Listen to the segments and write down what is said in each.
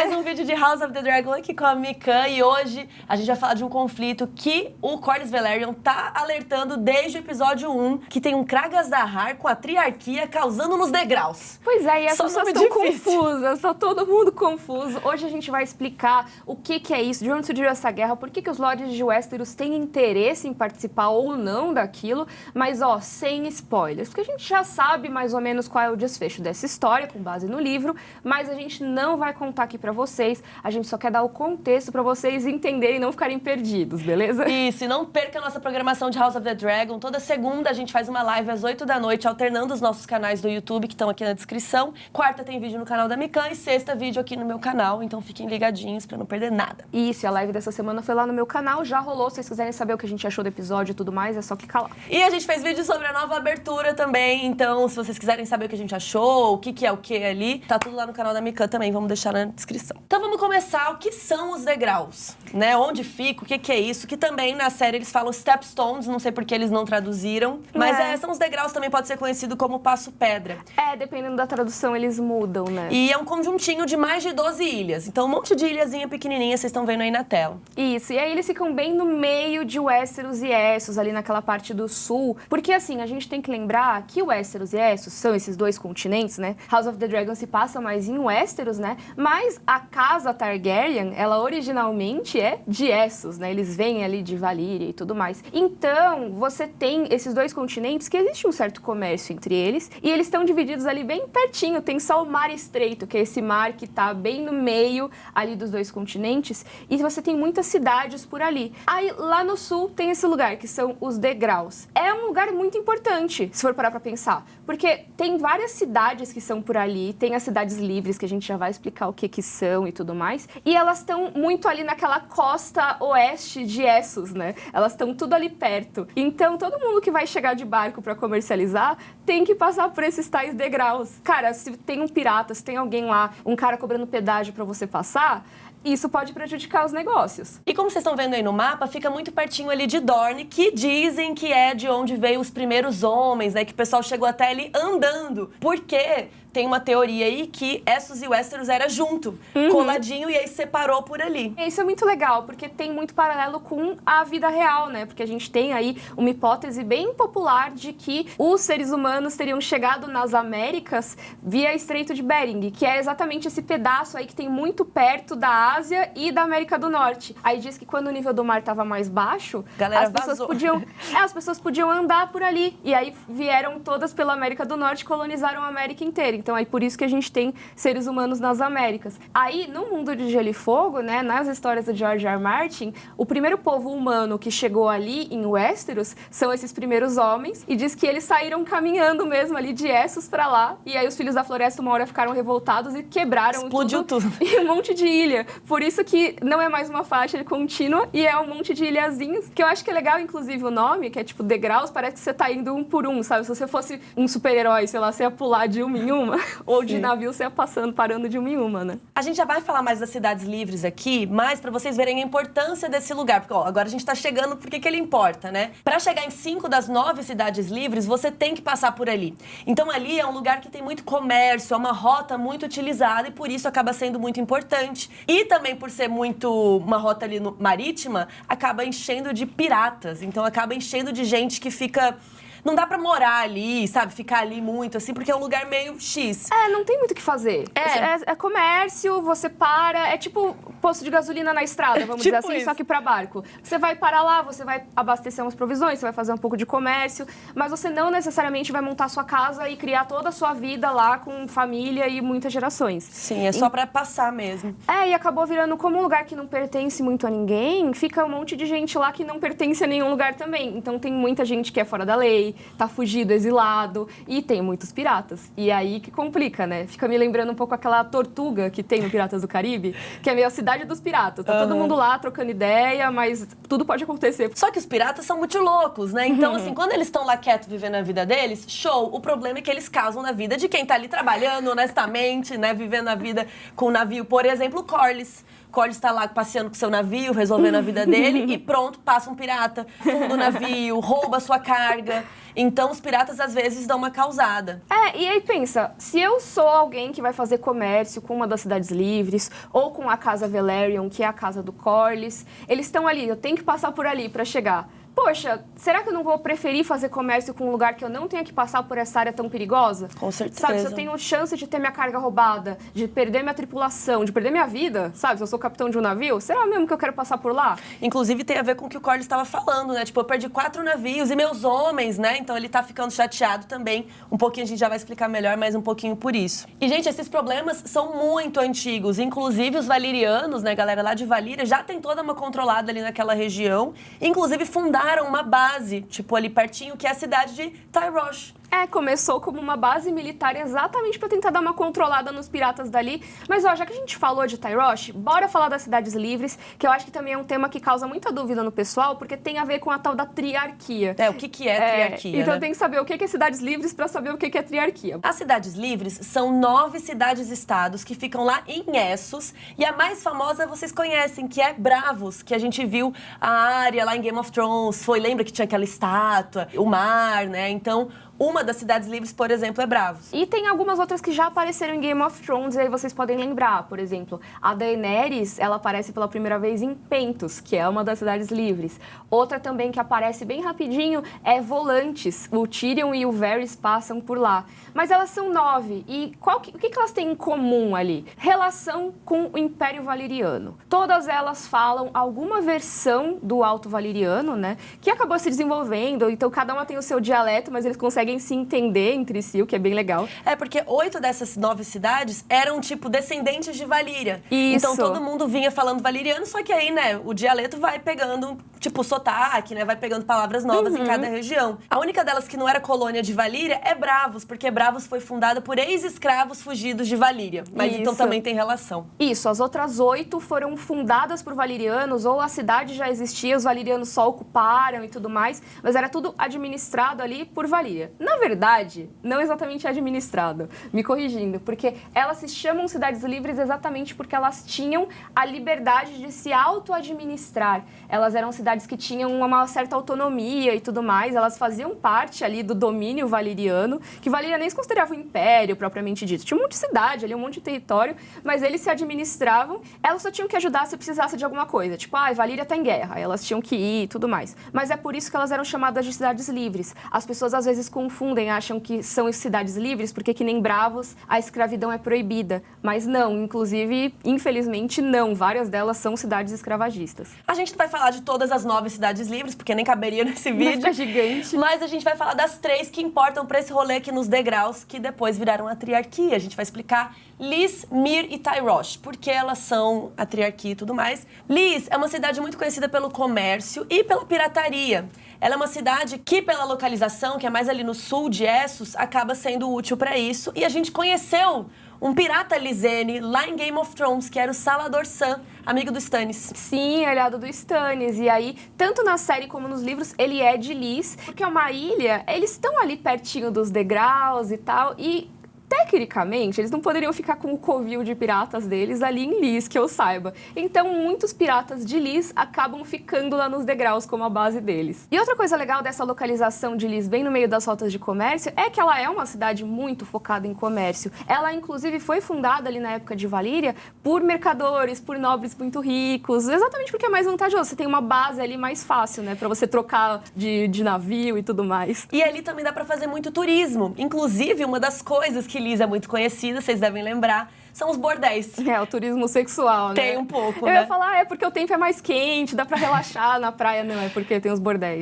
mais um vídeo de House of the Dragon aqui com a Mikan. E hoje a gente vai falar de um conflito que o Corlys Velaryon tá alertando desde o episódio 1, que tem um Kragas Dahar com a triarquia causando nos degraus. Pois é, e as Só pessoas nome estão difícil. confusas, tá todo mundo confuso. Hoje a gente vai explicar o que é isso, de onde surgiu essa guerra, por que os Lords de Westeros têm interesse em participar ou não daquilo, mas ó, sem spoilers, porque a gente já sabe mais ou menos qual é o desfecho dessa história, com base no livro, mas a gente não vai contar aqui pra vocês, a gente só quer dar o contexto pra vocês entenderem e não ficarem perdidos, beleza? Isso, e não perca a nossa programação de House of the Dragon. Toda segunda a gente faz uma live às 8 da noite, alternando os nossos canais do YouTube, que estão aqui na descrição. Quarta tem vídeo no canal da Mikan e sexta vídeo aqui no meu canal, então fiquem ligadinhos pra não perder nada. Isso, e a live dessa semana foi lá no meu canal, já rolou, se vocês quiserem saber o que a gente achou do episódio e tudo mais, é só clicar lá. E a gente fez vídeo sobre a nova abertura também, então se vocês quiserem saber o que a gente achou, o que é o que ali, tá tudo lá no canal da Mikan também, vamos deixar na descrição. Então vamos começar, o que são os degraus, né? Onde fica, o que é isso, que também na série eles falam stepstones, não sei porque eles não traduziram, mas são os degraus, também pode ser conhecido como passo-pedra. É, dependendo da tradução eles mudam, né? E é um conjuntinho de mais de 12 ilhas, então um monte de ilhazinha pequenininha, vocês estão vendo aí na tela. Isso, e aí eles ficam bem no meio de Westeros e Essos, ali naquela parte do sul, porque assim, a gente tem que lembrar que Westeros e Essos são esses dois continentes, né? House of the Dragon se passa mais em Westeros, né? Mas a casa Targaryen, ela originalmente é de Essos, né? Eles vêm ali de Valíria e tudo mais. Então, você tem esses dois continentes que existe um certo comércio entre eles, e eles estão divididos ali bem pertinho, tem só o Mar Estreito, que é esse mar que tá bem no meio ali dos dois continentes, e você tem muitas cidades por ali. Aí, lá no sul, tem esse lugar, que são os degraus. É um lugar muito importante, se for parar pra pensar, porque tem várias cidades que são por ali, tem as cidades livres, que a gente já vai explicar o que são e tudo mais, e elas estão muito ali naquela costa oeste de Essos, né? Elas estão tudo ali perto. Então, todo mundo que vai chegar de barco pra comercializar tem que passar por esses tais degraus. Cara, se tem um pirata, se tem alguém lá, um cara cobrando pedágio pra você passar, isso pode prejudicar os negócios. E como vocês estão vendo aí no mapa, fica muito pertinho ali de Dorne, que dizem que é de onde veio os primeiros homens, né? Que o pessoal chegou até ali andando. Porque tem uma teoria aí que Essos e Westeros era junto, coladinho, e aí separou por ali. Isso é muito legal, porque tem muito paralelo com a vida real, né? Porque a gente tem aí uma hipótese bem popular de que os seres humanos teriam chegado nas Américas via Estreito de Bering, que é exatamente esse pedaço aí que tem muito perto da Ásia e da América do Norte. Aí diz que quando o nível do mar estava mais baixo, Galera, as pessoas podiam andar por ali. E aí vieram todas pela América do Norte e colonizaram a América inteira. Então é por isso que a gente tem seres humanos nas Américas. Aí, no mundo de Gelo e Fogo, né, nas histórias do George R. R. Martin, o primeiro povo humano que chegou ali em Westeros são esses primeiros homens, e diz que eles saíram caminhando mesmo ali de Essos pra lá, e aí os Filhos da Floresta uma hora ficaram revoltados e quebraram Explodiu tudo. E um monte de ilha. Por isso que não é mais uma faixa contínua e é um monte de ilhazinhas, que eu acho que é legal, inclusive, o nome, que é tipo degraus, parece que você tá indo um por um, sabe? Se você fosse um super-herói, sei lá, você ia pular de uma em uma, ou de navio você ia parando de uma em uma, né? A gente já vai falar mais das cidades livres aqui, mas pra vocês verem a importância desse lugar, porque ó, agora a gente tá chegando, por que ele importa, né? Pra chegar em 5 das 9 cidades livres, você tem que passar por ali. Então ali é um lugar que tem muito comércio, é uma rota muito utilizada e por isso acaba sendo muito importante. E também por ser muito uma rota ali marítima, acaba enchendo de piratas, então acaba enchendo de gente que fica... Não dá pra morar ali, sabe? Ficar ali muito, assim, porque é um lugar meio X. É, não tem muito o que fazer. É comércio, você para... É tipo posto de gasolina na estrada, vamos dizer assim, isso. só que pra barco. Você vai parar lá, você vai abastecer umas provisões, você vai fazer um pouco de comércio, mas você não necessariamente vai montar sua casa e criar toda a sua vida lá com família e muitas gerações. Sim, é só pra passar mesmo. É, e acabou virando como um lugar que não pertence muito a ninguém, fica um monte de gente lá que não pertence a nenhum lugar também. Então tem muita gente que é fora da lei, tá fugido, exilado, e tem muitos piratas. E aí que complica, né? Fica me lembrando um pouco aquela Tortuga que tem no Piratas do Caribe, que é meio a cidade dos piratas. Tá todo mundo lá trocando ideia, mas tudo pode acontecer. Só que os piratas são muito loucos, né? Então, assim, quando eles estão lá quietos vivendo a vida deles, show. O problema é que eles causam na vida de quem tá ali trabalhando honestamente, né? Vivendo a vida com o navio. Por exemplo, o Corlys. Corlys tá lá passeando com seu navio, resolvendo a vida dele, e pronto, passa um pirata, funda o navio, rouba a sua carga. Então, os piratas, às vezes, dão uma causada. E aí pensa, se eu sou alguém que vai fazer comércio com uma das cidades livres, ou com a Casa Velaryon, que é a casa do Corlys, eles estão ali, eu tenho que passar por ali para chegar. Poxa, será que eu não vou preferir fazer comércio com um lugar que eu não tenha que passar por essa área tão perigosa? Com certeza. Sabe, se eu tenho chance de ter minha carga roubada, de perder minha tripulação, de perder minha vida, sabe? Se eu sou capitão de um navio, será mesmo que eu quero passar por lá? Inclusive, tem a ver com o que o Corlys estava falando, né? Tipo, eu perdi 4 navios e meus homens, né? Então, ele tá ficando chateado também. Um pouquinho, a gente já vai explicar melhor, mas um pouquinho por isso. E, gente, esses problemas são muito antigos. Inclusive, os valirianos, né? Galera lá de Valíria, já tem toda uma controlada ali naquela região. Inclusive, fundaram uma base, tipo, ali pertinho, que é a cidade de Tyrosh. Começou como uma base militar exatamente para tentar dar uma controlada nos piratas dali. Mas, ó, já que a gente falou de Tyrosh, bora falar das cidades livres, que eu acho que também é um tema que causa muita dúvida no pessoal, porque tem a ver com a tal da triarquia. O que é triarquia, então né? tem que saber o que é cidades livres para saber o que é triarquia. As cidades livres são 9 cidades-estados que ficam lá em Essos. E a mais famosa vocês conhecem, que é Braavos, que a gente viu a área lá em Game of Thrones. Lembra que tinha aquela estátua, o mar, né? Então, uma das cidades livres, por exemplo, é Braavos. E tem algumas outras que já apareceram em Game of Thrones, e aí vocês podem lembrar. Por exemplo, a Daenerys, ela aparece pela primeira vez em Pentos, que é uma das cidades livres. Outra também que aparece bem rapidinho é Volantis. O Tyrion e o Varys passam por lá. Mas elas são 9. E o que elas têm em comum ali? Relação com o Império Valiriano. Todas elas falam alguma versão do Alto Valiriano, né? Que acabou se desenvolvendo, então cada uma tem o seu dialeto, mas eles conseguem se entender entre si, o que é bem legal. Porque 8 dessas 9 cidades eram, tipo, descendentes de Valíria. Isso. Então, todo mundo vinha falando valiriano, só que aí, né, o dialeto vai pegando, tipo, sotaque, né, vai pegando palavras novas em cada região. A única delas que não era colônia de Valíria é Braavos, porque Braavos foi fundada por ex-escravos fugidos de Valíria. Mas então também tem relação. Isso, as outras 8 foram fundadas por valirianos, ou a cidade já existia, os valirianos só ocuparam e tudo mais, mas era tudo administrado ali por Valíria. Na verdade, não exatamente administrado, me corrigindo, porque elas se chamam cidades livres exatamente porque elas tinham a liberdade de se auto-administrar. Elas eram cidades que tinham uma certa autonomia e tudo mais, elas faziam parte ali do domínio valiriano, que Valíria nem se considerava um império propriamente dito. Tinha um monte de cidade ali, um monte de território, mas eles se administravam, elas só tinham que ajudar se precisasse de alguma coisa, tipo, Valíria tá em guerra, elas tinham que ir e tudo mais. Mas é por isso que elas eram chamadas de cidades livres. As pessoas às vezes confundem, acham que são cidades livres, porque que nem Braavos, a escravidão é proibida. Mas não, inclusive, infelizmente não. Várias delas são cidades escravagistas. A gente não vai falar de todas as 9 cidades livres, porque nem caberia nesse vídeo. Fica gigante. Mas a gente vai falar das 3 que importam pra esse rolê aqui nos degraus, que depois viraram a triarquia. A gente vai explicar Lys, Myr e Tyrosh, porque elas são a triarquia e tudo mais. Lys é uma cidade muito conhecida pelo comércio e pela pirataria. Ela é uma cidade que, pela localização, que é mais ali no sul de Essos, acaba sendo útil para isso. E a gente conheceu um pirata Lysene lá em Game of Thrones, que era o Salladhor Saan, amigo do Stannis. Sim, aliado do Stannis. E aí, tanto na série como nos livros, ele é de Lys, porque é uma ilha, eles estão ali pertinho dos degraus e tal, e tecnicamente, eles não poderiam ficar com o covil de piratas deles ali em Lys, que eu saiba. Então, muitos piratas de Lys acabam ficando lá nos degraus como a base deles. E outra coisa legal dessa localização de Lys, bem no meio das rotas de comércio, é que ela é uma cidade muito focada em comércio. Ela, inclusive, foi fundada ali na época de Valíria por mercadores, por nobres muito ricos, exatamente porque é mais vantajoso. Você tem uma base ali mais fácil, né, pra você trocar de navio e tudo mais. E ali também dá pra fazer muito turismo. Inclusive, uma das coisas que Lys é muito conhecida, vocês devem lembrar, são os bordéis. O turismo sexual, né? Tem um pouco, Eu né? ia falar, é porque o tempo é mais quente, dá pra relaxar na praia. Não, é porque tem os bordéis.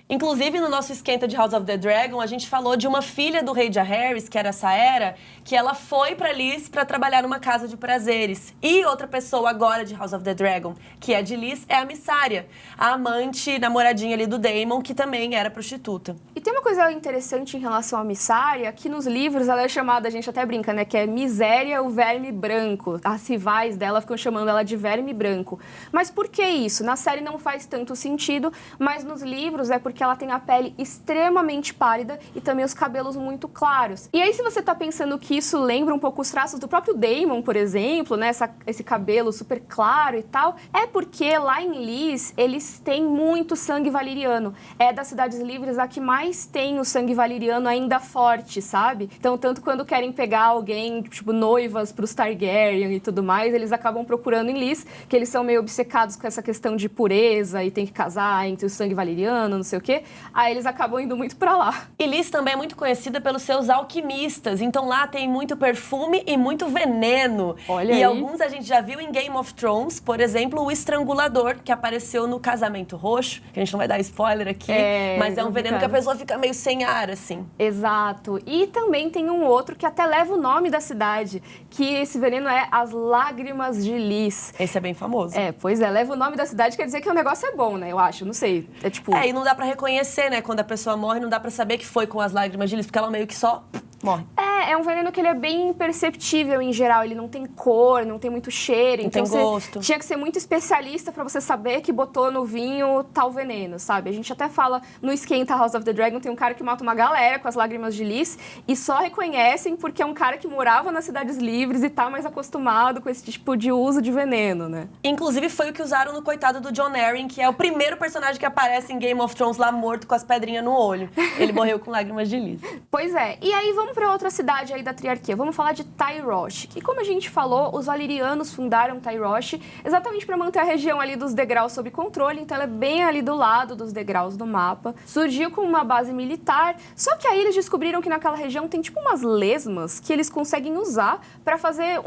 Inclusive, no nosso esquenta de House of the Dragon, a gente falou de uma filha do rei Jaehaerys, que era a Saera, que ela foi pra Lys pra trabalhar numa casa de prazeres. E outra pessoa agora de House of the Dragon, que é de Lys, é a Missária, a amante, namoradinha ali do Daemon, que também era prostituta. E tem uma coisa interessante em relação à Missária, que nos livros ela é chamada, a gente até brinca, né, que é Miséria, o velho verme branco. As rivais dela ficam chamando ela de verme branco. Mas por que isso? Na série não faz tanto sentido, mas nos livros é porque ela tem a pele extremamente pálida e também os cabelos muito claros. E aí, se você tá pensando que isso lembra um pouco os traços do próprio Daemon, por exemplo, né? Esse cabelo super claro e tal, é porque lá em Lys, eles têm muito sangue valeriano. É das cidades livres a que mais tem o sangue valeriano ainda forte, sabe? Então, tanto quando querem pegar alguém, tipo, noivas pros Targaryen e tudo mais, eles acabam procurando em Lys, que eles são meio obcecados com essa questão de pureza e tem que casar entre o sangue valeriano, não sei o quê. Aí eles acabam indo muito pra lá. E Lys também é muito conhecida pelos seus alquimistas, então lá tem muito perfume e muito veneno. Olha e aí. alguns a gente já viu em Game of Thrones, por exemplo, o Estrangulador, que apareceu no Casamento Roxo, que a gente não vai dar spoiler aqui, mas é um veneno que a pessoa fica meio sem ar, assim. Exato. E também tem um outro que até leva o nome da cidade, que esse veneno é as Lágrimas de Lys. Esse é bem famoso. Pois é, leva o nome da cidade, quer dizer que o negócio é bom, né? Eu acho, não sei. É tipo... e não dá pra reconhecer, né? Quando a pessoa morre, não dá pra saber que foi com as lágrimas de Lys, porque ela meio que só morre. É um veneno que ele é bem imperceptível em geral, ele não tem cor, não tem muito cheiro. Não então tem gosto. Tinha que ser muito especialista pra você saber que botou no vinho tal veneno, sabe? A gente até fala no Esquenta House of the Dragon, tem um cara que mata uma galera com as lágrimas de Lys e só reconhecem porque é um cara que morava nas cidades livres e tá mais acostumado com esse tipo de uso de veneno, né? Inclusive foi o que usaram no coitado do Jon Arryn, que é o primeiro personagem que aparece em Game of Thrones lá morto com as pedrinhas no olho. Ele morreu com lágrimas de Lys. Pois é. E aí vamos pra outra cidade aí da triarquia. Vamos falar de Tyrosh, que como a gente falou, os valerianos fundaram Tyrosh exatamente para manter a região ali dos degraus sob controle, então ela é bem ali do lado dos degraus do mapa. Surgiu com uma base militar, só que aí eles descobriram que naquela região tem tipo umas lesmas que eles conseguem usar para fazer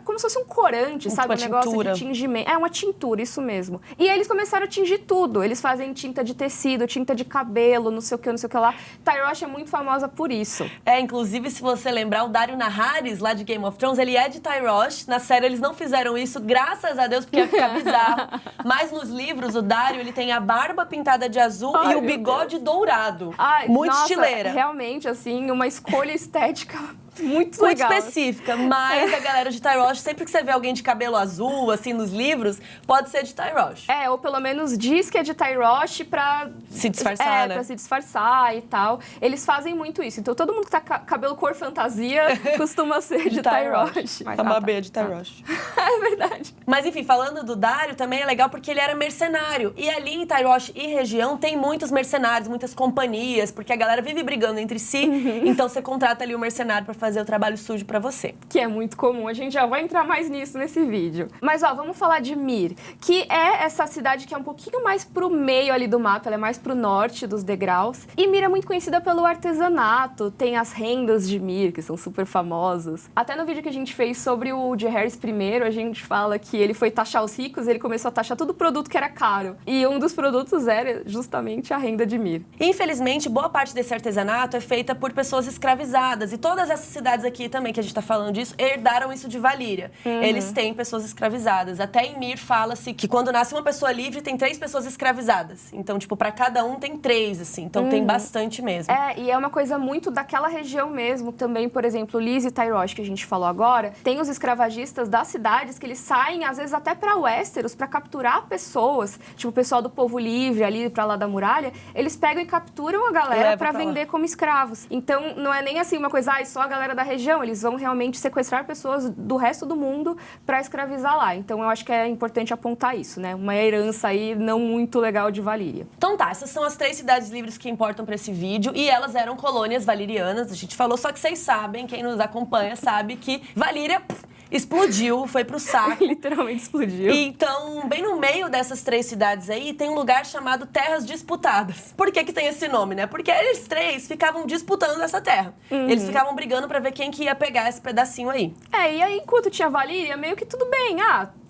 como se fosse um corante, sabe? Um negócio tintura. de tingimento. É uma tintura, isso mesmo. E aí eles começaram a tingir tudo. Eles fazem tinta de tecido, tinta de cabelo, não sei o que lá. Tyrosh é muito famosa por isso. Inclusive, se você lembrar, o Daario Naharis, lá de Game of Thrones, ele é de Tyrosh. Na série, eles não fizeram isso, graças a Deus, porque ia ficar bizarro. Mas nos livros, o Daario, ele tem a barba pintada de azul e o bigode dourado. Muito nossa, estileira. Realmente, assim, uma escolha estética muito Muito legal. específica, mas a galera de Tyrosh, sempre que você vê alguém de cabelo azul, assim, nos livros, pode ser de Tyrosh. Ou pelo menos diz que é de Tyrosh pra... Se disfarçar, né? Pra se disfarçar e tal. Eles fazem muito isso. Então, todo mundo que tá cabelo cor fantasia costuma ser de Tyrosh. A Mabê é de Tyrosh. É verdade. Mas, enfim, falando do Daario, também é legal porque ele era mercenário. E ali em Tyrosh e região tem muitos mercenários, muitas companhias, porque a galera vive brigando entre si. Então, você contrata ali o mercenário pra fazer o trabalho sujo pra você. Que é muito comum, a gente já vai entrar mais nisso nesse vídeo. Mas, vamos falar de Myr, que é essa cidade que é um pouquinho mais pro meio ali do mapa, ela é mais pro norte dos degraus. E Myr é muito conhecida pelo artesanato, tem as rendas de Myr, que são super famosas. Até no vídeo que a gente fez sobre o Jaehaerys I, a gente fala que ele foi taxar os ricos, ele começou a taxar todo produto que era caro. E um dos produtos era justamente a renda de Myr. Infelizmente, boa parte desse artesanato é feita por pessoas escravizadas. E todas essas cidades aqui também, que a gente tá falando disso, herdaram isso de Valíria. Eles têm pessoas escravizadas. Até em Myr fala-se que quando nasce uma pessoa livre, tem 3 pessoas escravizadas. Então, tipo, pra cada um tem 3, assim. Então, tem bastante mesmo. E é uma coisa muito daquela região mesmo. Também, por exemplo, Lys e Tyrosh, que a gente falou agora, tem os escravagistas das cidades que eles saem, às vezes, até pra Westeros, pra capturar pessoas. Tipo, o pessoal do Povo Livre, ali pra lá da muralha, eles pegam e capturam a galera pra vender como escravos. Então, não é nem assim uma coisa, só a galera da região. Eles vão realmente sequestrar pessoas do resto do mundo pra escravizar lá. Então, eu acho que é importante apontar isso, né? Uma herança aí não muito legal de Valíria. Então tá, essas são as 3 cidades livres que importam pra esse vídeo e elas eram colônias valirianas, a gente falou, só que vocês sabem, quem nos acompanha sabe que Valíria explodiu, foi pro saco. Literalmente explodiu. Então, bem no meio dessas 3 cidades aí, tem um lugar chamado Terras Disputadas. Por que que tem esse nome, né? Porque eles 3 ficavam disputando essa terra. Eles ficavam brigando pra ver quem que ia pegar esse pedacinho aí. E aí, enquanto tinha Valíria, meio que tudo bem.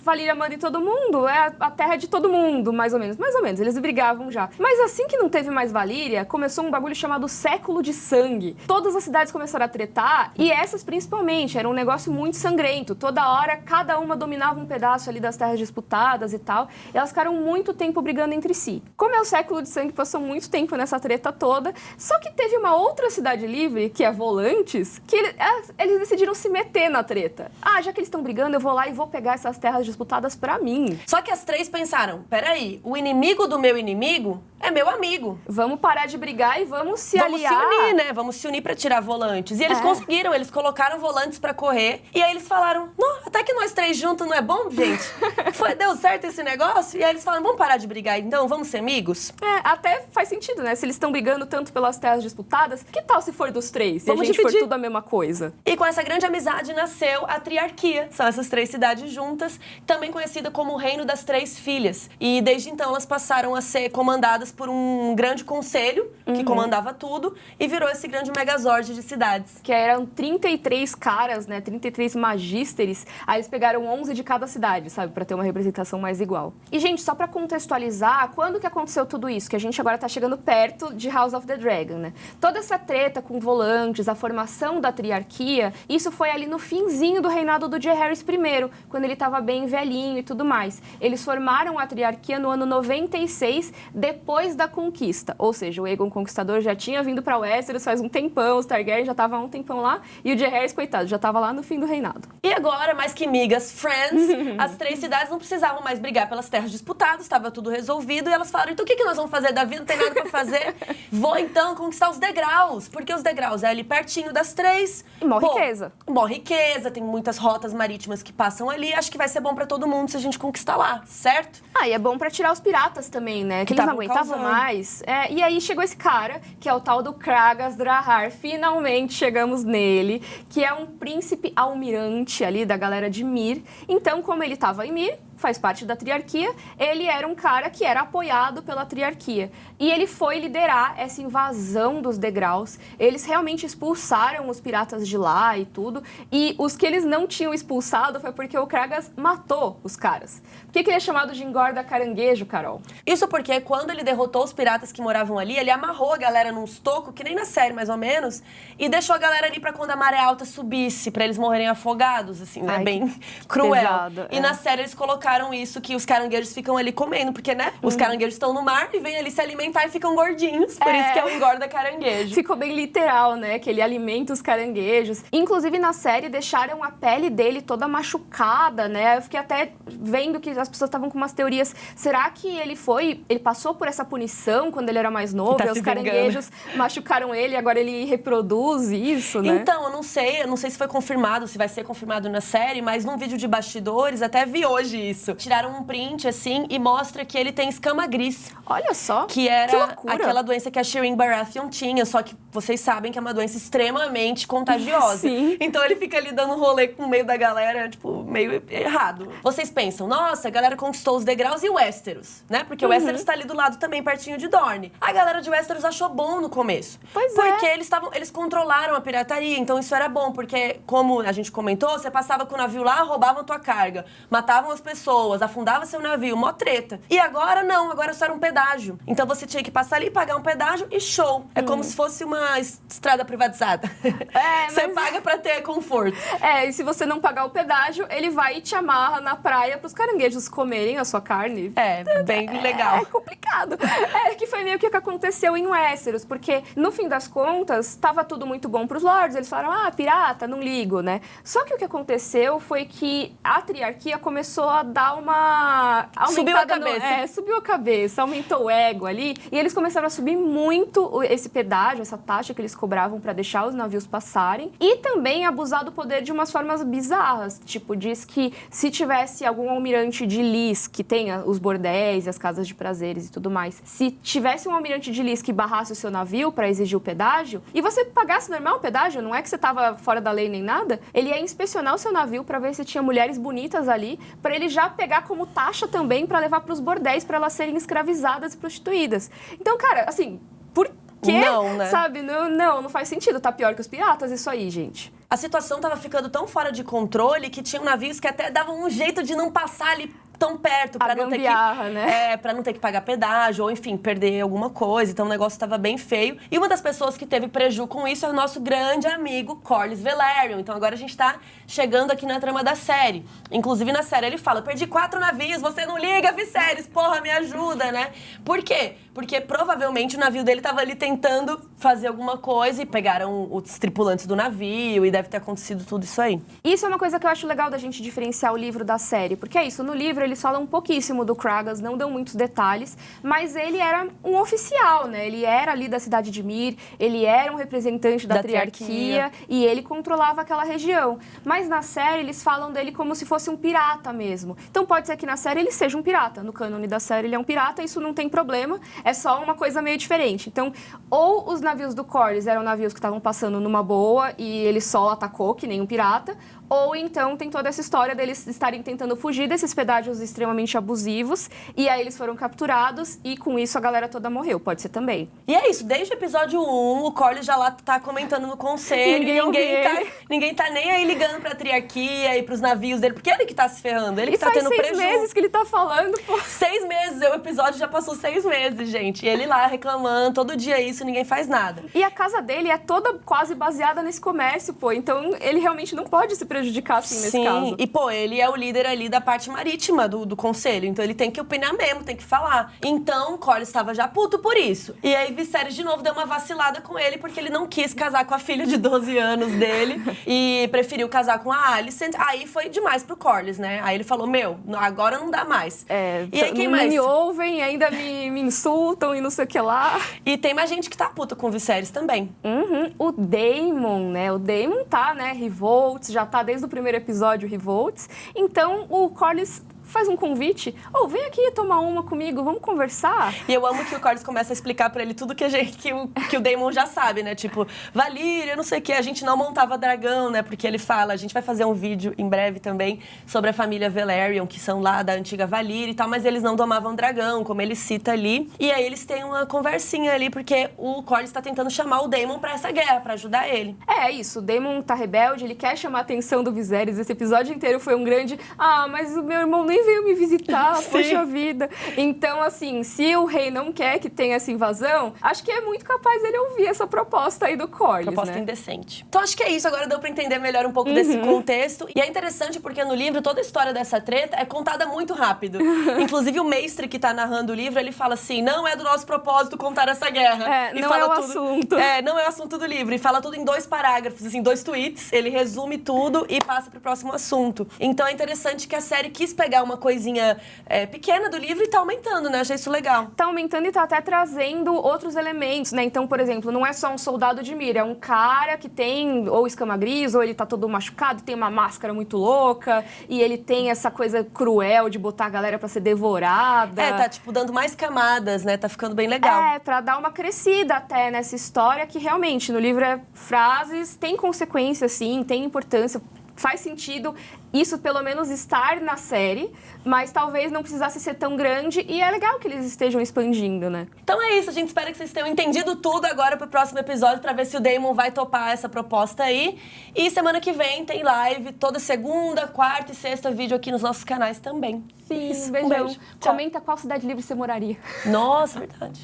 Valíria manda em todo mundo, é a terra de todo mundo, mais ou menos. Mais ou menos, eles brigavam já. Mas assim que não teve mais Valíria, começou um bagulho chamado Século de Sangue. Todas as cidades começaram a tretar, e essas principalmente, era um negócio muito sangrento. Toda hora, cada uma dominava um pedaço ali das terras disputadas e tal, e elas ficaram muito tempo brigando entre si. Como é o Século de Sangue, passou muito tempo nessa treta toda, só que teve uma outra cidade livre, que é Volantes, que eles decidiram se meter na treta. Já que eles estão brigando, eu vou lá e vou pegar essas terras disputadas pra mim. Só que as três pensaram, peraí, o inimigo do meu inimigo é meu amigo. Vamos parar de brigar e vamos se aliar. Vamos se unir, né? Vamos se unir pra tirar Volantes. E eles conseguiram, eles colocaram Volantes pra correr. E aí eles falaram, até que nós três juntos não é bom, gente? Deu certo esse negócio? E aí eles falaram, vamos parar de brigar então? Vamos ser amigos? Até faz sentido, né? Se eles estão brigando tanto pelas terras disputadas, que tal se for dos três? Vamos e a gente dividir. for tudo a mesma coisa? E com essa grande amizade nasceu a Triarquia. São essas três cidades juntas, também conhecida como o Reino das Três Filhas. E desde então elas passaram a ser comandadas por um grande conselho, que comandava tudo, e virou esse grande megazord de cidades. Que eram 33 caras, né? 33 magísteres. Aí eles pegaram 11 de cada cidade, sabe? Pra ter uma representação mais igual. E, gente, só pra contextualizar, quando que aconteceu tudo isso? Que a gente agora tá chegando perto de House of the Dragon, né? Toda essa treta com Volantes, a formação da Triarquia, isso foi ali no finzinho do reinado do Jaehaerys I, quando ele tava bem velhinho e tudo mais. Eles formaram a Triarquia no ano 96, depois da conquista. Ou seja, o Aegon Conquistador já tinha vindo pra Westeros faz um tempão, os Targaryen já estavam há um tempão lá, e o Jaehaerys, coitado, já tava lá no fim do reinado. E agora, mais que migas, friends, as três cidades não precisavam mais brigar pelas terras disputadas, estava tudo resolvido, e elas falaram, então o que nós vamos fazer da vida? Não tem nada pra fazer. Vou, então, conquistar os degraus, porque os degraus é ali pertinho das três. E mó riqueza. Mó riqueza, tem muitas rotas marítimas que passam ali, acho que vai ser bom pra todo mundo se a gente conquistar lá, certo? E é bom pra tirar os piratas também, né? Que eles não aguentavam mais. E aí chegou esse cara, que é o tal do Kragas Drahar. Finalmente chegamos nele, que é um príncipe almirante ali da galera de Myr. Então, como ele tava em Myr, faz parte da Triarquia, ele era um cara que era apoiado pela Triarquia. E ele foi liderar essa invasão dos degraus. Eles realmente expulsaram os piratas de lá e tudo. E os que eles não tinham expulsado foi porque o Kragas matou os caras. Por que ele é chamado de engorda caranguejo, Carol? Isso porque quando ele derrotou os piratas que moravam ali, ele amarrou a galera num estoco, que nem na série mais ou menos, e deixou a galera ali pra quando a maré alta subisse, pra eles morrerem afogados, assim, né? Bem cruel. Pesado, e na série eles colocaram isso, que os caranguejos ficam ali comendo, porque, né? Os caranguejos estão no mar e vêm ali se alimentar e ficam gordinhos. Por isso que é o engorda caranguejo. Ficou bem literal, né? Que ele alimenta os caranguejos. Inclusive, na série, deixaram a pele dele toda machucada, né? Eu fiquei até vendo que as pessoas estavam com umas teorias. Será que ele passou por essa punição quando ele era mais novo? Tá e os caranguejos machucaram ele e agora ele reproduz isso, né? Então, eu não sei se foi confirmado, se vai ser confirmado na série, mas num vídeo de bastidores, até vi hoje isso. Tiraram um print, assim, e mostra que ele tem escama gris. Olha só, que era aquela doença que a Shireen Baratheon tinha, só que vocês sabem que é uma doença extremamente contagiosa. Sim. Então ele fica ali dando rolê com o meio da galera, tipo, meio errado. Vocês pensam, nossa, a galera conquistou os degraus e o Westeros, né? Porque o Westeros tá ali do lado também, pertinho de Dorne. A galera de Westeros achou bom no começo. Porque eles controlaram a pirataria, então isso era bom, porque, como a gente comentou, você passava com o navio lá, roubavam tua carga, matavam as pessoas, afundava seu navio, mó treta. E agora não, agora só era um pedágio. Então você tinha que passar ali, pagar um pedágio e show. É como se fosse uma estrada privatizada. Você paga pra ter conforto. E se você não pagar o pedágio, ele vai e te amarra na praia pros caranguejos comerem a sua carne. Bem legal. É complicado. Que foi meio que o que aconteceu em Westeros, porque no fim das contas, tava tudo muito bom pros lords. Eles falaram, pirata, não ligo, né? Só que o que aconteceu foi que a Triarquia começou a dar uma subiu a cabeça. Subiu a cabeça, aumentou o ego ali. E eles começaram a subir muito esse pedágio, essa taxa que eles cobravam pra deixar os navios passarem. E também abusar do poder de umas formas bizarras. Tipo, diz que se tivesse algum almirante de Lys, que tenha os bordéis e as casas de prazeres e tudo mais, se tivesse um almirante de Lys que barrasse o seu navio pra exigir o pedágio, e você pagasse normal o pedágio, não é que você tava fora da lei nem nada, ele ia inspecionar o seu navio pra ver se tinha mulheres bonitas ali, pra ele já pegar como taxa também pra levar pros bordéis pra elas serem escravizadas e prostituídas. Então, cara, assim, por quê? Não, né? Sabe? Não faz sentido. Tá pior que os piratas isso aí, gente. A situação tava ficando tão fora de controle que tinham navios que até davam um jeito de não passar ali tão perto para não ter que né? para não ter que pagar pedágio ou enfim perder alguma coisa. Então o negócio estava bem feio. E uma das pessoas que teve prejuízo com isso é o nosso grande amigo Corlys Velaryon. Então agora a gente tá chegando aqui na trama da série. Inclusive na série ele fala: perdi 4 navios, você não liga, Viserys, porra, me ajuda, né? Por quê? Porque provavelmente o navio dele tava ali tentando fazer alguma coisa e pegaram os tripulantes do navio e deve ter acontecido tudo isso aí. Isso é uma coisa que eu acho legal da gente diferenciar o livro da série, porque é isso, no livro eles falam pouquíssimo do Kragas, não dão muitos detalhes, mas ele era um oficial, né? Ele era ali da cidade de Myr, ele era um representante da triarquia e ele controlava aquela região. Mas na série eles falam dele como se fosse um pirata mesmo. Então pode ser que na série ele seja um pirata, no cânone da série ele é um pirata, isso não tem problema, é só uma coisa meio diferente. Então, ou os navios do Corlys eram navios que estavam passando numa boa e ele só atacou, que nem um pirata, ou então tem toda essa história deles estarem tentando fugir desses pedágios extremamente abusivos, e aí eles foram capturados, e com isso a galera toda morreu. Pode ser também. E é isso, desde o episódio 1, o Corlys já lá tá comentando no conselho, ninguém tá nem aí ligando pra triarquia e pros navios dele, porque ele que tá se ferrando, ele que tá tendo prejuízo. E faz 6 meses que ele tá falando, pô. 6 meses, o episódio já passou 6 meses, gente. E ele lá reclamando, todo dia isso, ninguém faz nada. E a casa dele é toda quase baseada nesse comércio, pô, então ele realmente não pode se prejudicar assim nesse caso. Sim, e pô, ele é o líder ali da parte marítima do conselho, então ele tem que opinar mesmo, tem que falar. Então, Corlys estava já puto por isso. E aí Viserys de novo deu uma vacilada com ele, porque ele não quis casar com a filha de 12 anos dele e preferiu casar com a Alicent. Aí foi demais pro Corlys, né? Aí ele falou, agora não dá mais. E aí quem mais? Me ouvem, ainda me insultam e não sei o que lá. E tem mais gente que tá puta com o Viserys também. O Daemon, né? O Daemon tá, né? Revolts, já tá desde o primeiro episódio Revolts. Então o Corlys faz um convite. Vem aqui tomar uma comigo, vamos conversar. E eu amo que o Corlys começa a explicar pra ele tudo que o Daemon já sabe, né? Tipo, Valíria, não sei o que, a gente não montava dragão, né? Porque ele fala, a gente vai fazer um vídeo em breve também sobre a família Velaryon, que são lá da antiga Valíria e tal, mas eles não domavam dragão, como ele cita ali. E aí eles têm uma conversinha ali, porque o Corlys tá tentando chamar o Daemon pra essa guerra, pra ajudar ele. É isso, o Daemon tá rebelde, ele quer chamar a atenção do Viserys. Esse episódio inteiro foi um grande, mas o meu irmão nem veio me visitar, poxa vida. Então, assim, se o rei não quer que tenha essa invasão, acho que é muito capaz dele ouvir essa proposta aí do Corlys, proposta indecente. Então, acho que é isso. Agora deu pra entender melhor um pouco desse contexto. E é interessante porque no livro, toda a história dessa treta é contada muito rápido. Inclusive, o mestre que tá narrando o livro, ele fala assim, não é do nosso propósito contar essa guerra. E não fala é o assunto. Não é o assunto do livro. E fala tudo em 2 parágrafos, assim, 2 tweets. Ele resume tudo e passa pro próximo assunto. Então, é interessante que a série quis pegar uma coisinha pequena do livro e tá aumentando, né? Achei isso legal. Tá aumentando e tá até trazendo outros elementos, né? Então, por exemplo, não é só um soldado de Myr, é um cara que tem ou escama gris, ou ele tá todo machucado, tem uma máscara muito louca, e ele tem essa coisa cruel de botar a galera pra ser devorada. Tá, tipo, dando mais camadas, né? Tá ficando bem legal. Pra dar uma crescida até nessa história, que realmente, no livro frases, tem consequência, sim, tem importância, faz sentido isso pelo menos estar na série, mas talvez não precisasse ser tão grande, e é legal que eles estejam expandindo, né? Então é isso, a gente espera que vocês tenham entendido tudo agora pro próximo episódio, pra ver se o Daemon vai topar essa proposta aí. E semana que vem tem live, toda segunda, quarta e sexta, vídeo aqui nos nossos canais também. Sim, isso, beijão. Um beijo. Comenta qual cidade livre você moraria. Nossa, verdade.